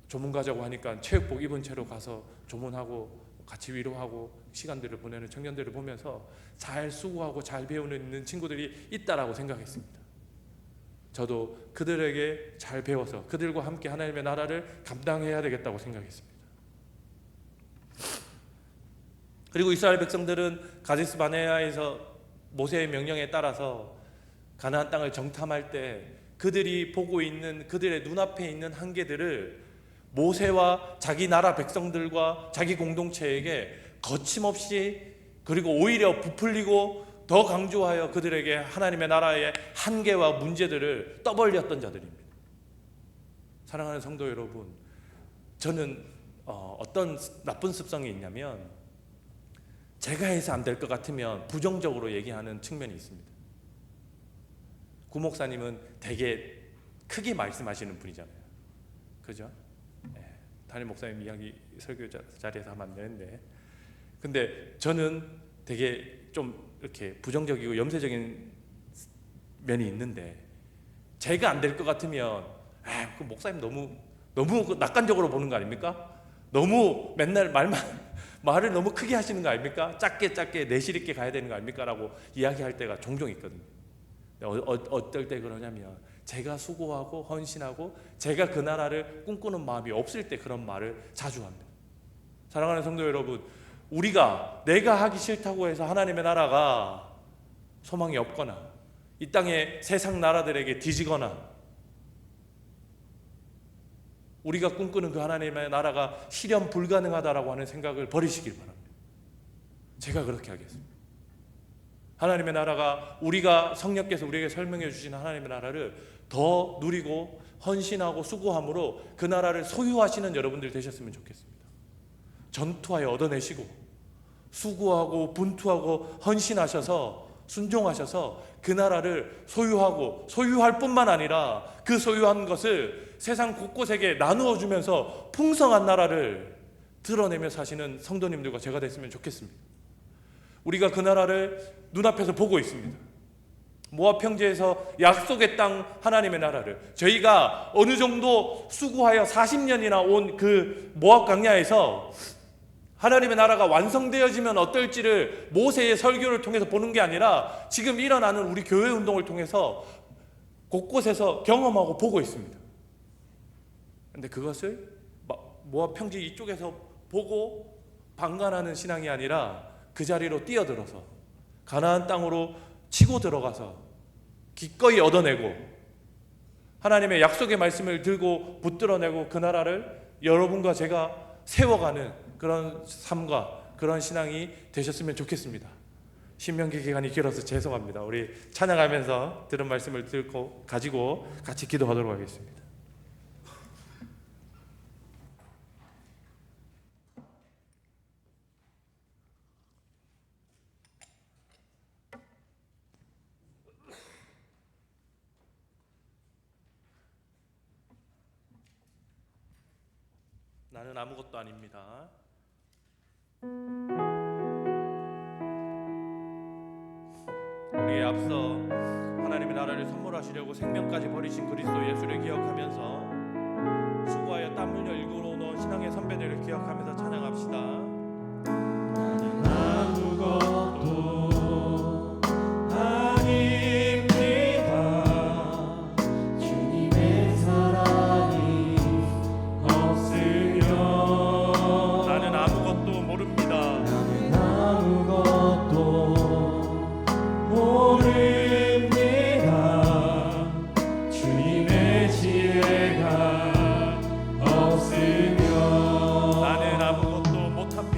조문 가자고 하니까 체육복 입은 채로 가서 조문하고 같이 위로하고 시간들을 보내는 청년들을 보면서 잘 수고하고 잘 배우는 있는 친구들이 있다라고 생각했습니다. 저도 그들에게 잘 배워서 그들과 함께 하나님의 나라를 감당해야 되겠다고 생각했습니다. 그리고 이스라엘 백성들은 가데스 바네아에서 모세의 명령에 따라서 가나안 땅을 정탐할 때 그들이 보고 있는 그들의 눈앞에 있는 한계들을 모세와 자기 나라 백성들과 자기 공동체에게 거침없이 그리고 오히려 부풀리고 더 강조하여 그들에게 하나님의 나라의 한계와 문제들을 떠벌렸던 자들입니다. 사랑하는 성도 여러분, 저는 어떤 나쁜 습성이 있냐면 제가 해서 안 될 것 같으면 부정적으로 얘기하는 측면이 있습니다. 구 목사님은 되게 크게 말씀하시는 분이잖아요, 그죠? 담임 목사님 이야기 설교 자리에서 하면 안 되는데, 근데 저는 되게 좀 이렇게 부정적이고 염세적인 면이 있는데, 제가 안 될 것 같으면 그 목사님 너무 낙관적으로 보는 거 아닙니까? 너무 맨날 말을 너무 크게 하시는 거 아닙니까? 짧게 내실 있게 가야 되는 거 아닙니까? 라고 이야기할 때가 종종 있거든요. 어떨 때 그러냐면 제가 수고하고 헌신하고 제가 그 나라를 꿈꾸는 마음이 없을 때 그런 말을 자주 합니다. 사랑하는 성도 여러분, 내가 하기 싫다고 해서 하나님의 나라가 소망이 없거나 이 땅의 세상 나라들에게 뒤지거나 우리가 꿈꾸는 그 하나님의 나라가 실현 불가능하다라고 하는 생각을 버리시길 바랍니다. 제가 그렇게 하겠습니다. 하나님의 나라가 우리가 성령께서 우리에게 설명해 주신 하나님의 나라를 더 누리고 헌신하고 수고함으로 그 나라를 소유하시는 여러분들 되셨으면 좋겠습니다. 전투하여 얻어내시고 수고하고 분투하고 헌신하셔서 순종하셔서 그 나라를 소유하고 소유할 뿐만 아니라 그 소유한 것을 세상 곳곳에게 나누어 주면서 풍성한 나라를 드러내며 사시는 성도님들과 제가 됐으면 좋겠습니다. 우리가 그 나라를 눈앞에서 보고 있습니다. 모압 평지에서 약속의 땅 하나님의 나라를 저희가 어느 정도 수고하여 40년이나 온 그 모압 광야에서 하나님의 나라가 완성되어지면 어떨지를 모세의 설교를 통해서 보는 게 아니라 지금 일어나는 우리 교회 운동을 통해서 곳곳에서 경험하고 보고 있습니다. 그런데 그것을 모압 평지 이쪽에서 보고 방관하는 신앙이 아니라 그 자리로 뛰어들어서 가나안 땅으로 치고 들어가서 기꺼이 얻어내고 하나님의 약속의 말씀을 들고 붙들어내고 그 나라를 여러분과 제가 세워가는 그런 삶과 그런 신앙이 되셨으면 좋겠습니다. 신명기 기간이 길어서 죄송합니다. 우리 찬양하면서 들은 말씀을 가지고 같이 기도하도록 하겠습니다. 나는 아무것도 아닙니다. 우리의 앞서 하나님의 나라를 선물하시려고 생명까지 버리신 그리스도 예수를 기억하면서 수고하여 땀 흘려 일구러 놓은 신앙의 선배들을 기억하면서 찬양합시다. 나는 아무것도 아닙니다. 주님의 사랑이 없으면 나는 아무것도 모릅니다. 나는 아무것도 모릅니다. 주님의 지혜가 없으면 나는 아무것도 못합니다.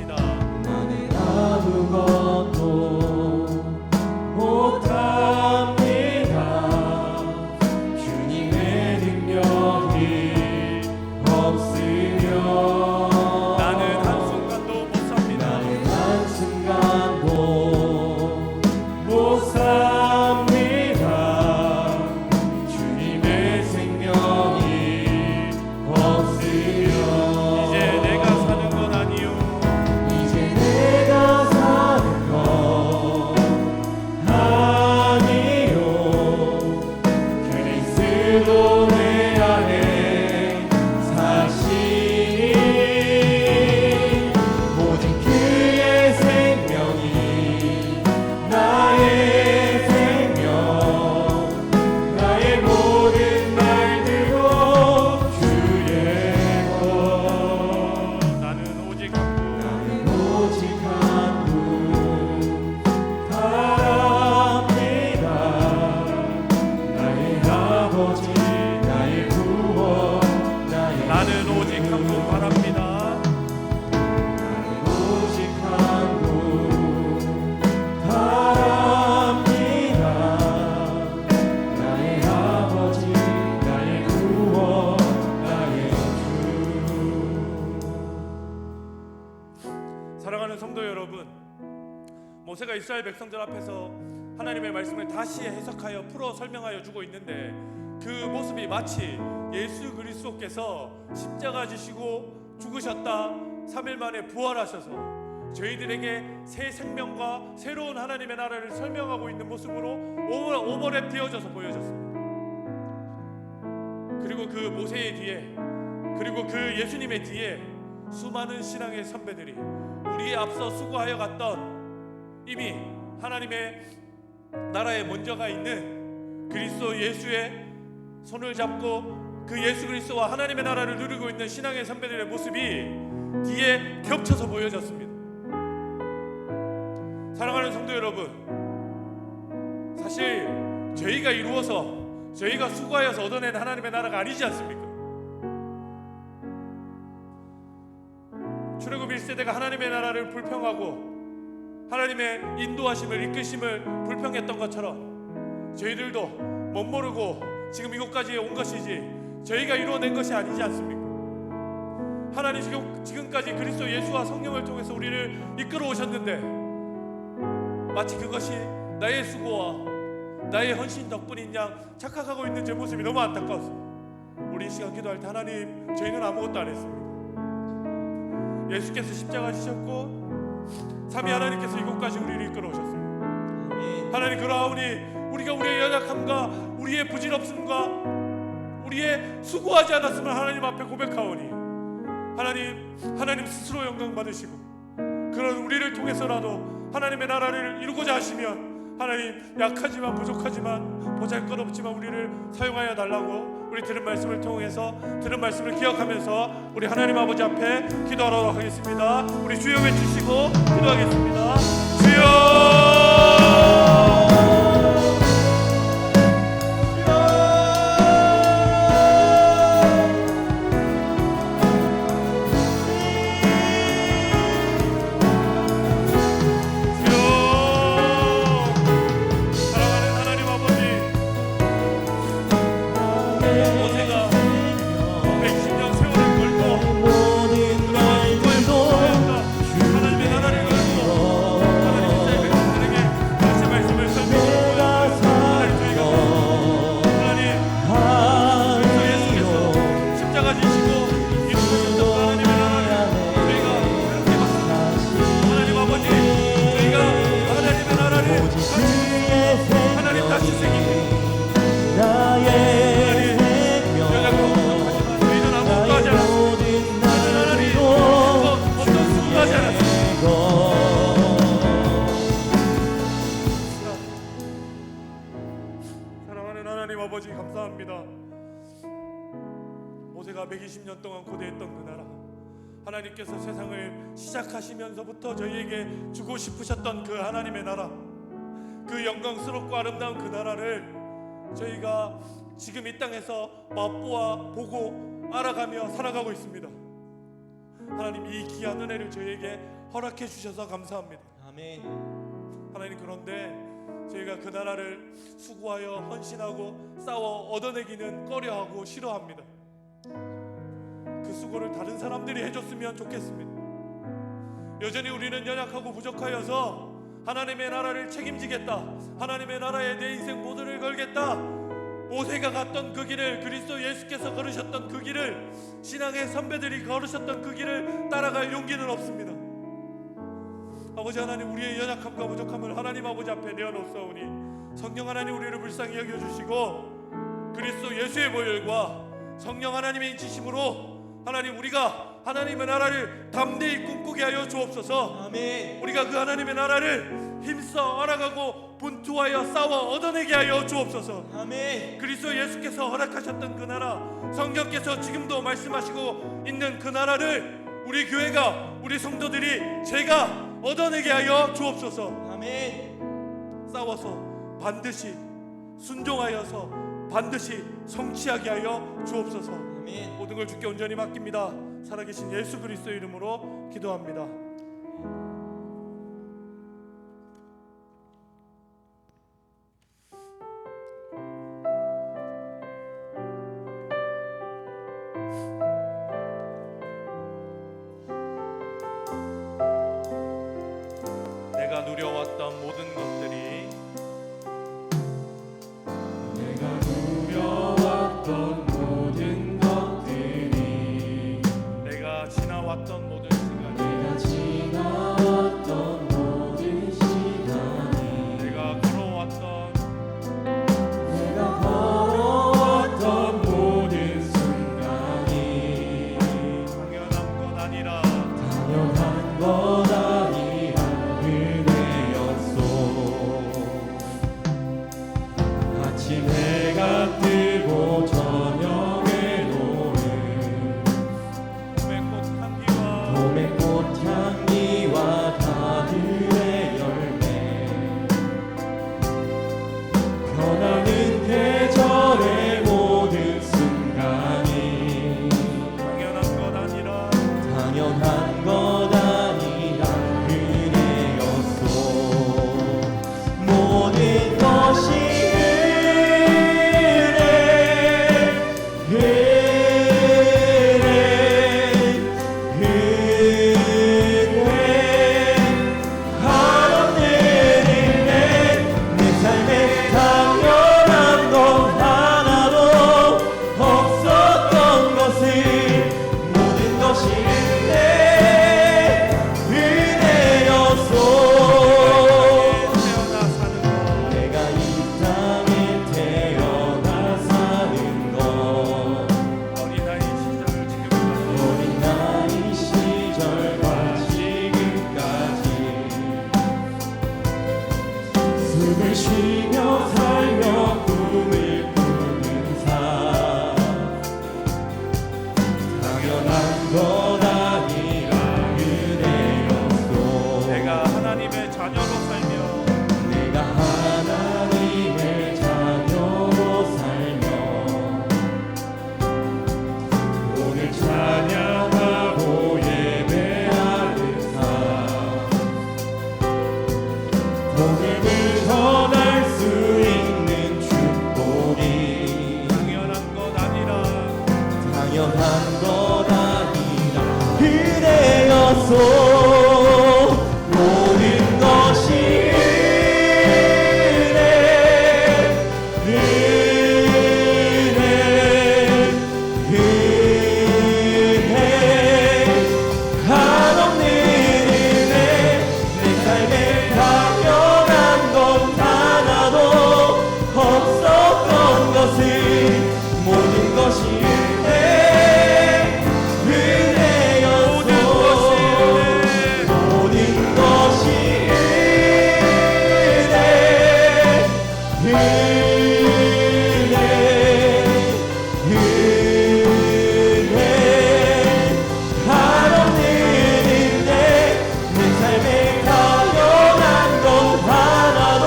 아버지 나의 구원 나의 나는 오직 한 분 바랍니다. 나는 오직 한 분 바랍니다. 나의 아버지 나의 구원 나의 주. 사랑하는 성도 여러분, 모세가 이스라엘 백성들 앞에서 하나님의 말씀을 다시 해석하여 풀어 설명하여 주고 있는데, 그 모습이 마치 예수 그리스도께서 십자가 지시고 죽으셨다 3일 만에 부활하셔서 저희들에게 새 생명과 새로운 하나님의 나라를 설명하고 있는 모습으로 오버랩 되어져서 보여졌습니다. 그리고 그 모세의 뒤에, 그리고 그 예수님의 뒤에 수많은 신앙의 선배들이 우리에 앞서 수고하여 갔던, 이미 하나님의 나라에 먼저가 있는 그리스도 예수의 손을 잡고 그 예수 그리스도와 하나님의 나라를 누리고 있는 신앙의 선배들의 모습이 뒤에 겹쳐서 보여졌습니다. 사랑하는 성도 여러분, 사실 저희가 이루어서, 저희가 수고하여서 얻어낸 하나님의 나라가 아니지 않습니까? 출애굽 1세대가 하나님의 나라를 불평하고 하나님의 인도하심을, 이끄심을 불평했던 것처럼 저희들도 멋모르고 지금 이곳까지 온 것이지 저희가 이루어낸 것이 아니지 않습니까? 하나님 지금까지 그리스도 예수와 성령을 통해서 우리를 이끌어 오셨는데, 마치 그것이 나의 수고와 나의 헌신 덕분인 양 착각하고 있는 제 모습이 너무 안타까웠습니다. 우리 이 시간 기도할 때, 하나님, 저희는 아무것도 안 했습니다. 예수께서 십자가 지셨고 삼위 하나님께서 이곳까지 우리를 이끌어 오셨습니다. 하나님, 그러하오니 우리가 우리의 연약함과 우리의 부질없음과 우리의 수고하지 않았음을 하나님 앞에 고백하오니, 하나님 스스로 영광 받으시고 그런 우리를 통해서라도 하나님의 나라를 이루고자 하시면, 하나님, 약하지만 부족하지만 보잘것없지만 우리를 사용하여 달라고 우리 들은 말씀을 통해서, 들은 말씀을 기억하면서 우리 하나님 아버지 앞에 기도하도록 하겠습니다. 우리 주여 외치시고 기도하겠습니다. 주여! 아버지 감사합니다. 모세가 120년 동안 고대했던 그 나라, 하나님께서 세상을 시작하시면서부터 저희에게 주고 싶으셨던 그 하나님의 나라, 그 영광스럽고 아름다운 그 나라를 저희가 지금 이 땅에서 맛보아 보고 알아가며 살아가고 있습니다. 하나님, 이 귀한 은혜를 저희에게 허락해 주셔서 감사합니다. 아멘. 하나님, 그런데 저희가 그 나라를 수고하여 헌신하고 싸워 얻어내기는 꺼려하고 싫어합니다. 그 수고를 다른 사람들이 해줬으면 좋겠습니다. 여전히 우리는 연약하고 부족하여서 하나님의 나라를 책임지겠다, 하나님의 나라에 내 인생 모두를 걸겠다, 모세가 갔던 그 길을, 그리스도 예수께서 걸으셨던 그 길을, 신앙의 선배들이 걸으셨던 그 길을 따라갈 용기는 없습니다. 아버지 하나님, 우리의 연약함과 부족함을 하나님 아버지 앞에 내어놓사오니 성령 하나님, 우리를 불쌍히 여겨주시고 그리스도 예수의 보혈과 성령 하나님의 인치심으로 하나님, 우리가 하나님의 나라를 담대히 꿈꾸게 하여 주옵소서. 아멘. 우리가 그 하나님의 나라를 힘써 알아가고 분투하여 싸워 얻어내게 하여 주옵소서. 아멘. 그리스도 예수께서 허락하셨던 그 나라, 성령께서 지금도 말씀하시고 있는 그 나라를 우리 교회가, 우리 성도들이 제가 얻어내게 하여 주옵소서. 아멘. 싸워서 반드시, 순종하여서 반드시 성취하게 하여 주옵소서. 모든 걸 주께 온전히 맡깁니다. 살아계신 예수 그리스도의 이름으로 기도합니다. 내가 누려왔던 모든 것들이 내가 누려왔던 모든 것들이 내가 지나왔던 모든 시간이 내가 지나왔던 모든 시간이 내가 걸어왔던 내가 걸어왔던 모든 순간이 당연한 건 아니라 당연한 것 아니라 은혜였소. 아침 해가 뜨고 저녁에 노는 봄의 꽃향기와 봄의 꽃향기와 가을의 열매 변하는 계절의 모든 순간이 당연한 건 아니라 당연한 것 아니라 은혜였소. 모든 것이 내 삶에 당연한 것 하나도 없었던 것을 모든 것이 은혜였소. 태어나 사는 것 내가 이 땅에 태어나 사는 것 어린아이 시절을 지금까지 어린 나이 시절과 지금까지 숨을 쉬며 살며 꿈을 꾸는 삶 당연한 것 아니라 은혜였소. 내가 하나님의 자녀로 살며 내가 하나님의 자녀로 살며 오늘 찬양하고 예배하는 삶 복음을 전할 수 있는 축복이 당연한 것 아니라 당연한 것 아니라 은혜였소. 모든 것이 은혜 한없는 은혜 내 삶에 당연한 것 하나도 없었던 것을 모든 것이 은혜였소. 모든 것이 은혜 한없는 은혜 내 삶에 당연한 것 하나도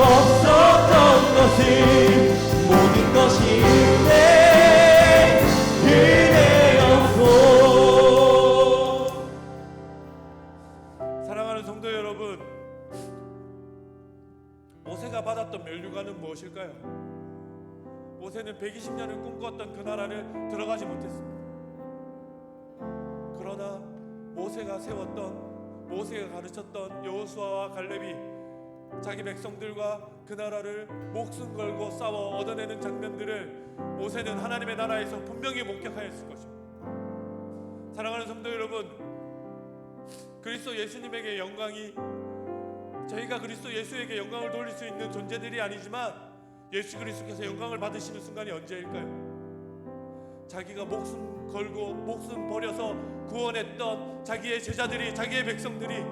없었던 것을 모든 것이 은혜였소. 사랑하는 성도 여러분, 모세가 받았던 면류관은 무엇일까요? 모세는 120년을 꿈꾸었던 그 나라를 들어가지 못했습니다. 그러나 모세가 세웠던, 모세가 가르쳤던 여호수아와 갈렙이 자기 백성들과 그 나라를 목숨 걸고 싸워 얻어내는 장면들을 모세는 하나님의 나라에서 분명히 목격하였을 것입니다. 사랑하는 성도 여러분, 그리스도 예수님에게 영광이, 저희가 그리스도 예수에게 영광을 돌릴 수 있는 존재들이 아니지만 예수 그리스도께서 영광을 받으시는 순간이 언제일까요? 자기가 목숨 걸고 목숨 버려서 구원했던 자기의 제자들이, 자기의 백성들이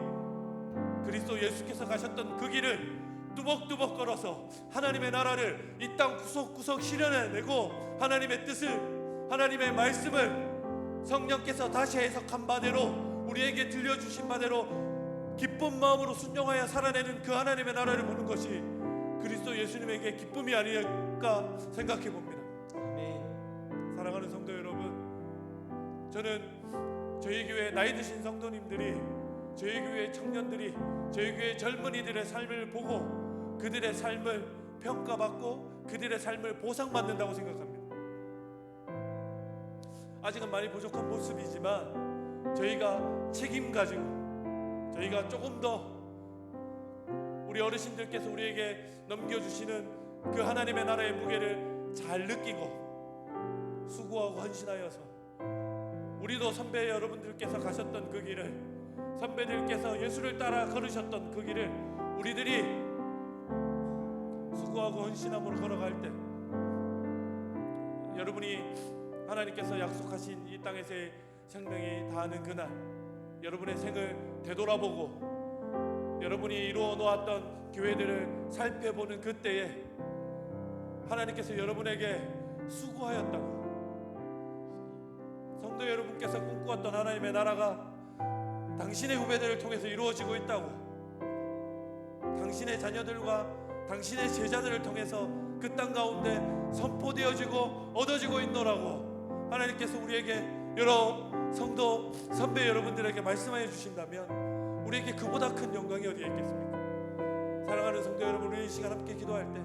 그리스도 예수께서 가셨던 그 길을 뚜벅뚜벅 걸어서 하나님의 나라를 이 땅 구석구석 실현해내고 하나님의 뜻을, 하나님의 말씀을 성령께서 다시 해석한 바대로 우리에게 들려주신 바대로 기쁜 마음으로 순종하여 살아내는 그 하나님의 나라를 보는 것이 그리스도 예수님에게 기쁨이 않을까 생각해 봅니다. 아멘. 사랑하는 성도 여러분, 저는 저희 교회 나이 드신 성도님들이, 저희 교회 청년들이, 저희 교회 젊은이들의 삶을 보고 그들의 삶을 평가받고 그들의 삶을 보상받는다고 생각합니다. 아직은 많이 부족한 모습이지만 저희가 책임 가지고, 저희가 조금 더 우리 어르신들께서 우리에게 넘겨주시는 그 하나님의 나라의 무게를 잘 느끼고 수고하고 헌신하여서, 우리도 선배 여러분들께서 가셨던 그 길을, 선배들께서 예수를 따라 걸으셨던 그 길을 우리들이 수고하고 헌신함으로 걸어갈 때, 여러분이 하나님께서 약속하신 이 땅에서의 생명이 다하는 그날, 여러분의 생을 되돌아보고 여러분이 이루어 놓았던 교회들을 살펴보는 그때에 하나님께서 여러분에게 수고하였다고, 성도 여러분께서 꿈꾸었던 하나님의 나라가 당신의 후배들을 통해서 이루어지고 있다고, 당신의 자녀들과 당신의 제자들을 통해서 그 땅 가운데 선포되어지고 얻어지고 있노라고 하나님께서 우리에게, 여러 성도 선배 여러분들에게 말씀하여 주신다면 우리에게 그보다 큰 영광이 어디에 있겠습니까? 사랑하는 성도 여러분, 우리 이 시간 함께 기도할 때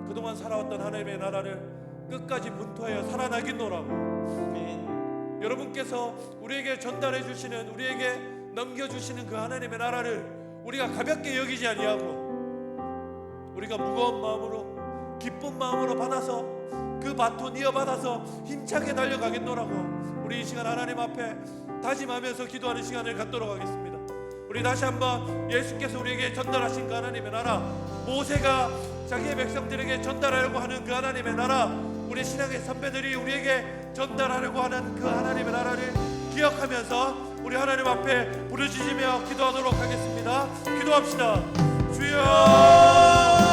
그동안 살아왔던 하나님의 나라를 끝까지 분투하여 살아나겠노라고, 아멘. 여러분께서 우리에게 전달해 주시는, 우리에게 넘겨주시는 그 하나님의 나라를 우리가 가볍게 여기지 아니하고 우리가 무거운 마음으로, 기쁜 마음으로 받아서 그 바톤 이어받아서 힘차게 달려가겠노라고 우리 이 시간 하나님 앞에 다짐하면서 기도하는 시간을 갖도록 하겠습니다. 우리 다시 한번 예수께서 우리에게 전달하신 그 하나님의 나라, 모세가 자기의 백성들에게 전달하려고 하는 그 하나님의 나라, 우리 신앙의 선배들이 우리에게 전달하려고 하는 그 하나님의 나라를 기억하면서 우리 하나님 앞에 부르짖으며 기도하도록 하겠습니다. 기도합시다. 주여,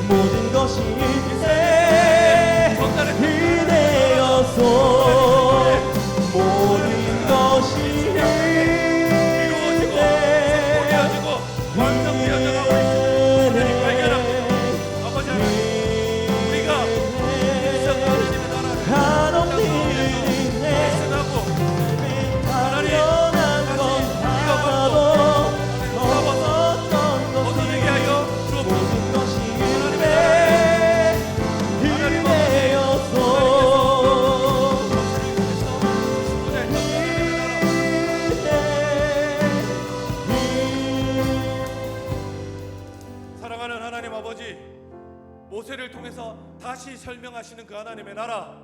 모든 것이 이제 그대여서, 모든 것이 이루어지고 선포되어지고 완성되어져가고 있음을 오늘이 발견합니다. 아버지 하나님, 우리가 일상 하나님의 나라를 하나님이 대신하고 하나님 다시 이어받고 얻어내게 하여 주옵소서. 사랑하는 하나님 아버지, 모세를 통해서 다시 설명하시는 그 하나님의 나라,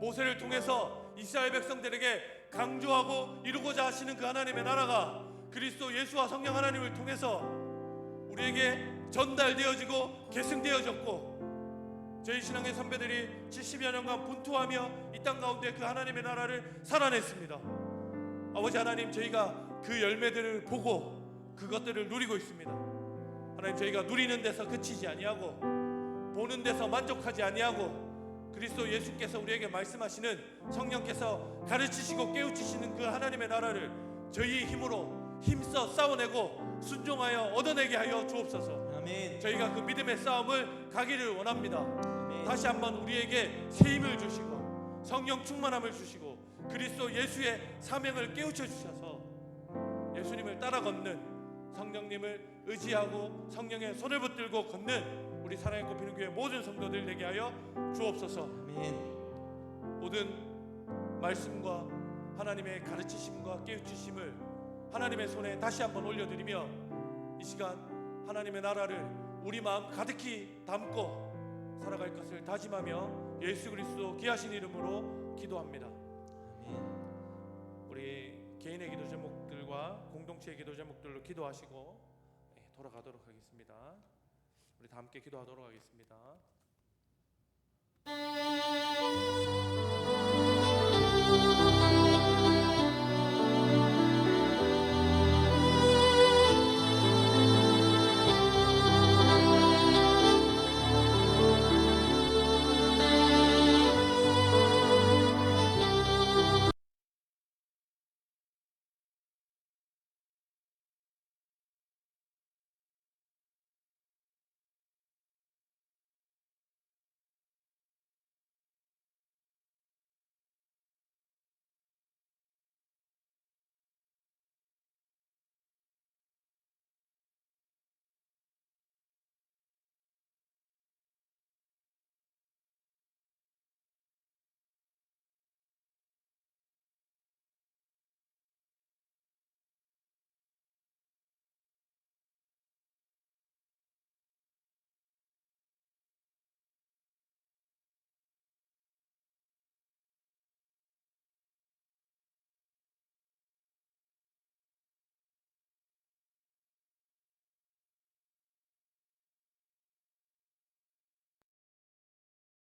모세를 통해서 이스라엘 백성들에게 강조하고 이루고자 하시는 그 하나님의 나라가 그리스도 예수와 성령 하나님을 통해서 우리에게 전달되어지고 계승되어졌고, 저희 신앙의 선배들이 70여 년간 분투하며 이 땅 가운데 그 하나님의 나라를 살아냈습니다. 아버지 하나님, 저희가 그 열매들을 보고 그것들을 누리고 있습니다. 하나님, 저희가 누리는 데서 그치지 아니하고 보는 데서 만족하지 아니하고 그리스도 예수께서 우리에게 말씀하시는, 성령께서 가르치시고 깨우치시는 그 하나님의 나라를 저희의 힘으로 힘써 싸워내고 순종하여 얻어내게 하여 주옵소서. 아멘. 저희가 그 믿음의 싸움을 가기를 원합니다. 아멘. 다시 한번 우리에게 새 힘을 주시고 성령 충만함을 주시고 그리스도 예수의 사명을 깨우쳐 주셔서 예수님을 따라 걷는, 성령님을 의지하고 성령의 손을 붙들고 걷는 우리 사랑의 꽃피는 교회 모든 성도들 되게 하여 주옵소서. 아멘. 모든 말씀과 하나님의 가르치심과 깨우치심을 하나님의 손에 다시 한번 올려드리며 이 시간 하나님의 나라를 우리 마음 가득히 담고 살아갈 것을 다짐하며 예수 그리스도 귀하신 이름으로 기도합니다. 아멘. 우리 개인의 기도 제목들과 공동체의 기도 제목들로 기도하시고 돌아가도록 하겠습니다. 우리 다 함께 기도하도록 하겠습니다. 아멘.